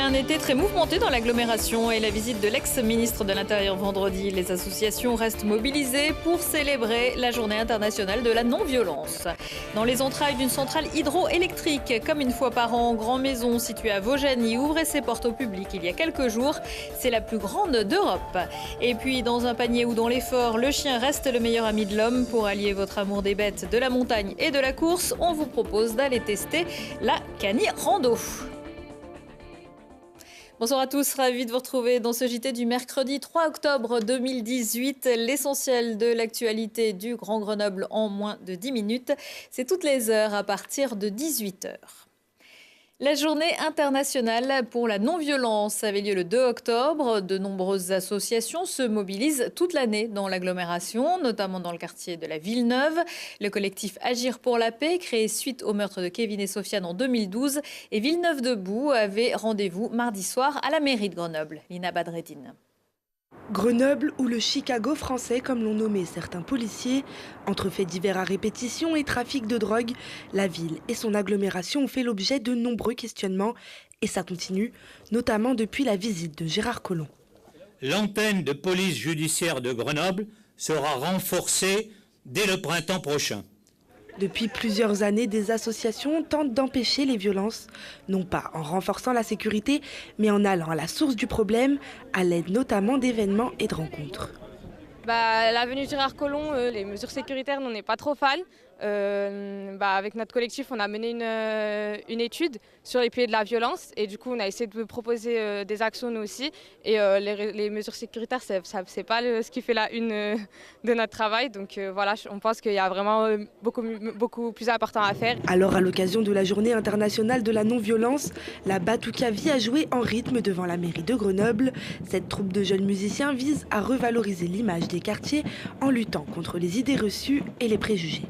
un été très mouvementé dans l'agglomération et la visite de l'ex-ministre de l'Intérieur vendredi. Les associations restent mobilisées pour célébrer la journée internationale de la non-violence. Dans les entrailles d'une centrale hydroélectrique, comme une fois par an, Grand Maison, située à Vaujany, ouvrait ses portes au public il y a quelques jours. C'est la plus grande d'Europe. Et puis, dans un panier ou dans l'effort, le chien reste le meilleur ami de l'homme. Pour allier votre amour des bêtes, de la montagne et de la course, on vous propose d'aller tester la Cani Rando. Bonsoir à tous, ravi de vous retrouver dans ce JT du mercredi 3 octobre 2018. L'essentiel de l'actualité du Grand Grenoble en moins de 10 minutes. C'est toutes les heures à partir de 18h. La journée internationale pour la non-violence avait lieu le 2 octobre. De nombreuses associations se mobilisent toute l'année dans l'agglomération, notamment dans le quartier de la Villeneuve. Le collectif Agir pour la paix, créé suite au meurtre de Kevin et Sofiane en 2012, et Villeneuve debout avait rendez-vous mardi soir à la mairie de Grenoble. Lina Badreddine. Grenoble ou le Chicago français, comme l'ont nommé certains policiers, entre faits divers à répétition et trafic de drogue, la ville et son agglomération ont fait l'objet de nombreux questionnements et ça continue, notamment depuis la visite de Gérard Collomb. L'antenne de police judiciaire de Grenoble sera renforcée dès le printemps prochain. Depuis plusieurs années, des associations tentent d'empêcher les violences, non pas en renforçant la sécurité, mais en allant à la source du problème, à l'aide notamment d'événements et de rencontres. L'avenue Gérard Collomb, les mesures sécuritaires, on n'est pas trop fan. Avec notre collectif, on a mené une étude sur les piliers de la violence et du coup, on a essayé de proposer des actions nous aussi. Et les mesures sécuritaires, c'est pas ce qui fait la une de notre travail. Donc voilà, on pense qu'il y a vraiment beaucoup plus important à faire. Alors, à l'occasion de la journée internationale de la non-violence, la Batuka Vie a joué en rythme devant la mairie de Grenoble. Cette troupe de jeunes musiciens vise à revaloriser l'image des quartiers en luttant contre les idées reçues et les préjugés.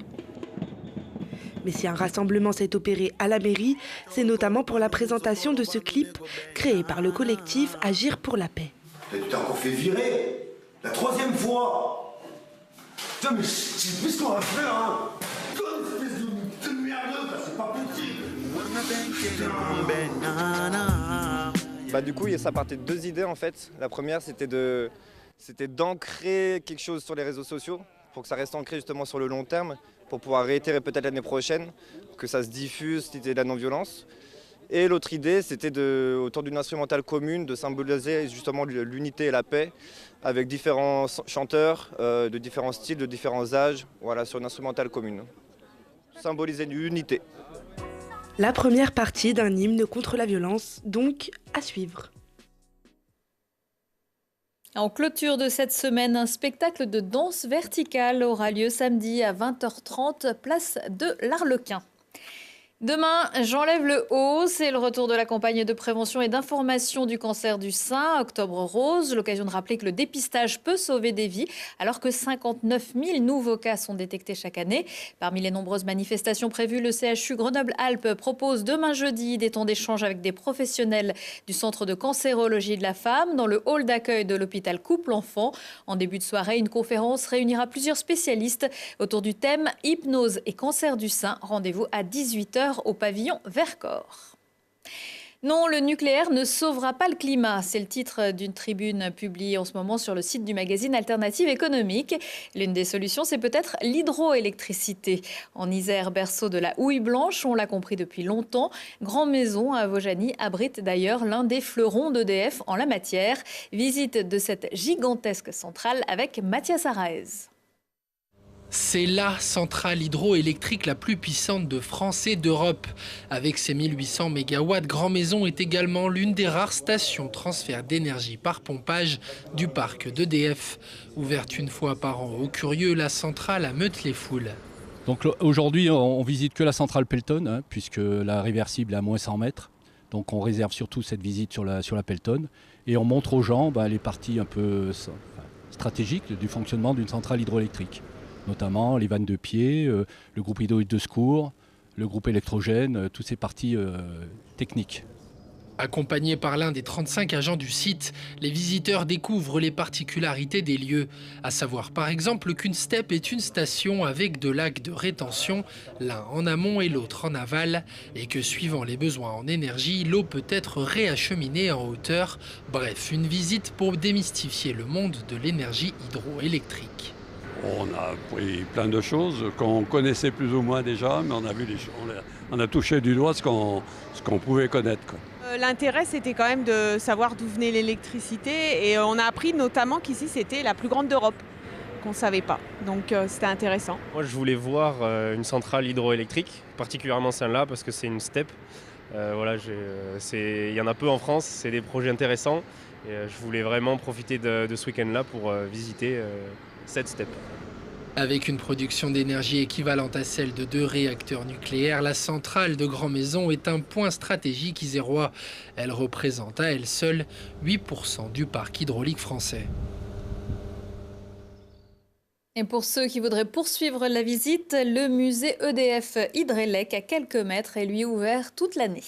Mais si un rassemblement s'est opéré à la mairie, c'est notamment pour la présentation de ce clip créé par le collectif Agir pour la paix. Tu t'es encore fait virer, la 3e fois. Putain, mais c'est plus ce qu'on va faire, hein. Espèce de merdeux, c'est pas possible. Du coup, ça partait de 2 idées en fait. La première, c'était d'ancrer quelque chose sur les réseaux sociaux pour que ça reste ancré justement sur le long terme, pour pouvoir réitérer peut-être l'année prochaine, que ça se diffuse, l'idée de la non-violence. Et l'autre idée, c'était autour d'une instrumentale commune, de symboliser justement l'unité et la paix, avec différents chanteurs de différents styles, de différents âges, voilà, sur une instrumentale commune. Symboliser l'unité. La première partie d'un hymne contre la violence, donc à suivre. En clôture de cette semaine, un spectacle de danse verticale aura lieu samedi à 20h30, place de l'Arlequin. Demain, j'enlève le haut. C'est le retour de la campagne de prévention et d'information du cancer du sein, Octobre Rose. L'occasion de rappeler que le dépistage peut sauver des vies, alors que 59 000 nouveaux cas sont détectés chaque année. Parmi les nombreuses manifestations prévues, le CHU Grenoble-Alpes propose demain jeudi des temps d'échange avec des professionnels du Centre de cancérologie de la femme dans le hall d'accueil de l'hôpital Couple-Enfants. En début de soirée, une conférence réunira plusieurs spécialistes autour du thème hypnose et cancer du sein. Rendez-vous à 18h. Au pavillon Vercors. Non, le nucléaire ne sauvera pas le climat. C'est le titre d'une tribune publiée en ce moment sur le site du magazine Alternative économique. L'une des solutions, c'est peut-être l'hydroélectricité. En Isère, berceau de la houille blanche, on l'a compris depuis longtemps. Grand Maison à Vaujany abrite d'ailleurs l'un des fleurons d'EDF en la matière. Visite de cette gigantesque centrale avec Mathias Araez. C'est la centrale hydroélectrique la plus puissante de France et d'Europe. Avec ses 1800 MW, Grand Maison est également l'une des rares stations transfert d'énergie par pompage du parc d'EDF. Ouverte une fois par an aux curieux, la centrale ameute les foules. Donc aujourd'hui, on visite que la centrale Pelton, puisque la réversible est à moins 100 mètres. Donc on réserve surtout cette visite sur la Pelton. Et on montre aux gens les parties un peu stratégiques du fonctionnement d'une centrale hydroélectrique. Notamment les vannes de pied, le groupe hydraulique de secours, le groupe électrogène, toutes ces parties techniques. Accompagnés par l'un des 35 agents du site, les visiteurs découvrent les particularités des lieux, à savoir par exemple qu'une steppe est une station avec 2 lacs de rétention, l'un en amont et l'autre en aval, et que suivant les besoins en énergie, l'eau peut être réacheminée en hauteur. Bref, une visite pour démystifier le monde de l'énergie hydroélectrique. On a pris plein de choses qu'on connaissait plus ou moins déjà, mais on a vu on a touché du doigt ce qu'on pouvait connaître, quoi. L'intérêt, c'était quand même de savoir d'où venait l'électricité et on a appris notamment qu'ici, c'était la plus grande d'Europe, qu'on ne savait pas. Donc c'était intéressant. Moi, je voulais voir une centrale hydroélectrique, particulièrement celle-là parce que c'est une steppe. Voilà, il y en a peu en France, c'est des projets intéressants et je voulais vraiment profiter de ce week-end-là pour visiter cette steppe. Avec une production d'énergie équivalente à celle de 2 réacteurs nucléaires, la centrale de Grand-Maison est un point stratégique isérois. Elle représente à elle seule 8% du parc hydraulique français. Et pour ceux qui voudraient poursuivre la visite, le musée EDF Hydrelec à quelques mètres est lui ouvert toute l'année.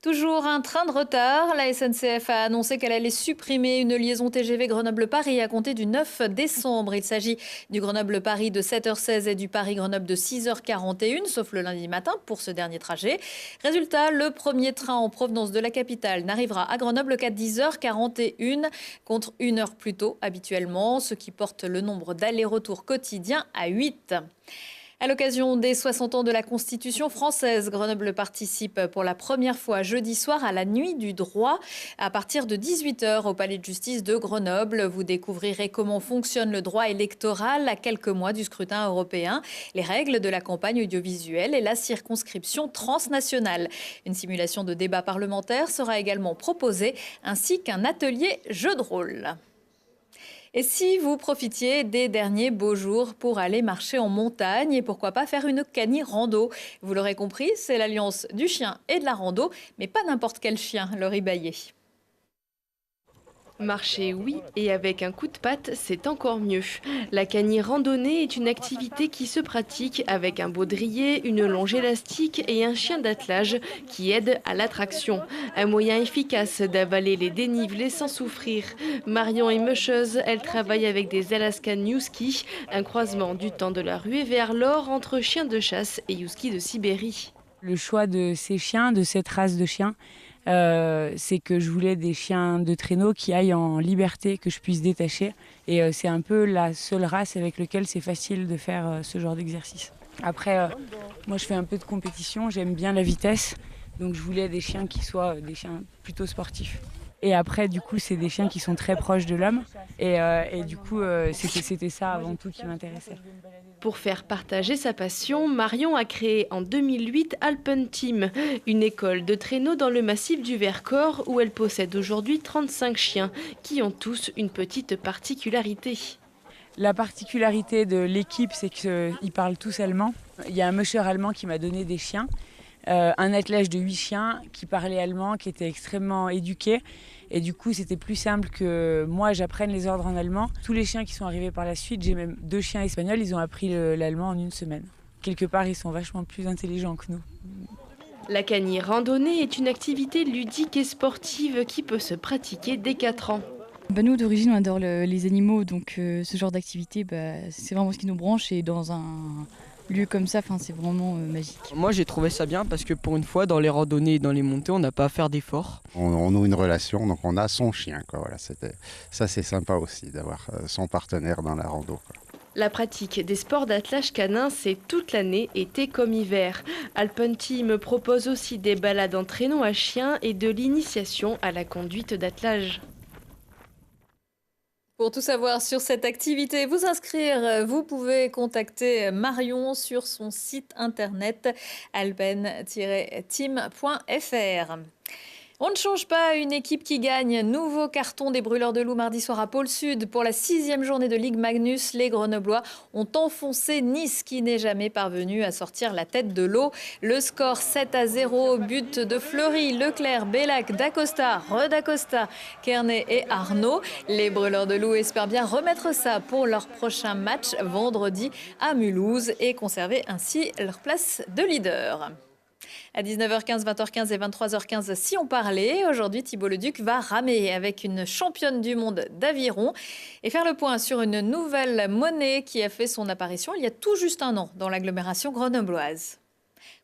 Toujours un train de retard, la SNCF a annoncé qu'elle allait supprimer une liaison TGV Grenoble-Paris à compter du 9 décembre. Il s'agit du Grenoble-Paris de 7h16 et du Paris-Grenoble de 6h41, sauf le lundi matin pour ce dernier trajet. Résultat, le premier train en provenance de la capitale n'arrivera à Grenoble qu'à 10h41, contre 1 heure plus tôt habituellement, ce qui porte le nombre d'allers-retours quotidiens à 8. À l'occasion des 60 ans de la Constitution française, Grenoble participe pour la première fois jeudi soir à la Nuit du droit. À partir de 18h au Palais de justice de Grenoble, vous découvrirez comment fonctionne le droit électoral à quelques mois du scrutin européen, les règles de la campagne audiovisuelle et la circonscription transnationale. Une simulation de débat parlementaire sera également proposée, ainsi qu'un atelier jeu de rôle. Et si vous profitiez des derniers beaux jours pour aller marcher en montagne et pourquoi pas faire une cani rando? Vous l'aurez compris, c'est l'alliance du chien et de la rando, mais pas n'importe quel chien, Laurie Baillet. Marcher, oui, et avec un coup de patte, c'est encore mieux. La cani randonnée est une activité qui se pratique avec un baudrier, une longe élastique et un chien d'attelage qui aide à l'attraction. Un moyen efficace d'avaler les dénivelés sans souffrir. Marion est meucheuse, elle travaille avec des Alaskan Husky, un croisement du temps de la ruée vers l'or entre chien de chasse et Husky de Sibérie. Le choix de ces chiens, de cette race de chiens, c'est que je voulais des chiens de traîneau qui aillent en liberté, que je puisse détacher. Et c'est un peu la seule race avec laquelle c'est facile de faire ce genre d'exercice. Après, moi je fais un peu de compétition, j'aime bien la vitesse. Donc je voulais des chiens qui soient des chiens plutôt sportifs. Et après, du coup, c'est des chiens qui sont très proches de l'homme. Et du coup, c'était ça avant tout qui m'intéressait. Pour faire partager sa passion, Marion a créé en 2008 Alpenteam, une école de traîneau dans le massif du Vercors où elle possède aujourd'hui 35 chiens qui ont tous une petite particularité. La particularité de l'équipe, c'est qu'ils parlent tous allemand. Il y a un musher allemand qui m'a donné des chiens. Un attelage de 8 chiens qui parlait allemand, qui était extrêmement éduqué. Et du coup, c'était plus simple que moi, j'apprenne les ordres en allemand. Tous les chiens qui sont arrivés par la suite, j'ai même 2 chiens espagnols, ils ont appris l'allemand en 1 semaine. Quelque part, ils sont vachement plus intelligents que nous. La cani randonnée est une activité ludique et sportive qui peut se pratiquer dès 4 ans. Nous, d'origine, on adore les animaux, donc ce genre d'activité, c'est vraiment ce qui nous branche. Et dans un lieu comme ça, c'est vraiment magique. Moi j'ai trouvé ça bien parce que pour une fois dans les randonnées et dans les montées on n'a pas à faire d'efforts. On a une relation, donc on a son chien, quoi. Voilà, ça c'est sympa aussi d'avoir son partenaire dans la rando, quoi. La pratique des sports d'attelage canin, c'est toute l'année, été comme hiver. Alpenteam propose aussi des balades en traîneau à chien et de l'initiation à la conduite d'attelage. Pour tout savoir sur cette activité, vous inscrire, vous pouvez contacter Marion sur son site internet alpen-team.fr. On ne change pas, une équipe qui gagne. Nouveau carton des Brûleurs de Loup mardi soir à Pôle Sud. Pour la 6e journée de Ligue Magnus, les Grenoblois ont enfoncé Nice qui n'est jamais parvenu à sortir la tête de l'eau. Le score 7-0, but de Fleury, Leclerc, Bellac, Dacosta, Redacosta, Kearney et Arnaud. Les Brûleurs de Loup espèrent bien remettre ça pour leur prochain match vendredi à Mulhouse et conserver ainsi leur place de leader. À 19h15, 20h15 et 23h15, si on parlait, aujourd'hui Thibault Leduc va ramer avec une championne du monde d'aviron et faire le point sur une nouvelle monnaie qui a fait son apparition il y a tout juste un an dans l'agglomération grenobloise.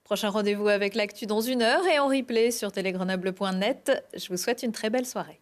Prochain rendez-vous avec l'actu dans 1 heure et en replay sur télégrenoble.net. Je vous souhaite une très belle soirée.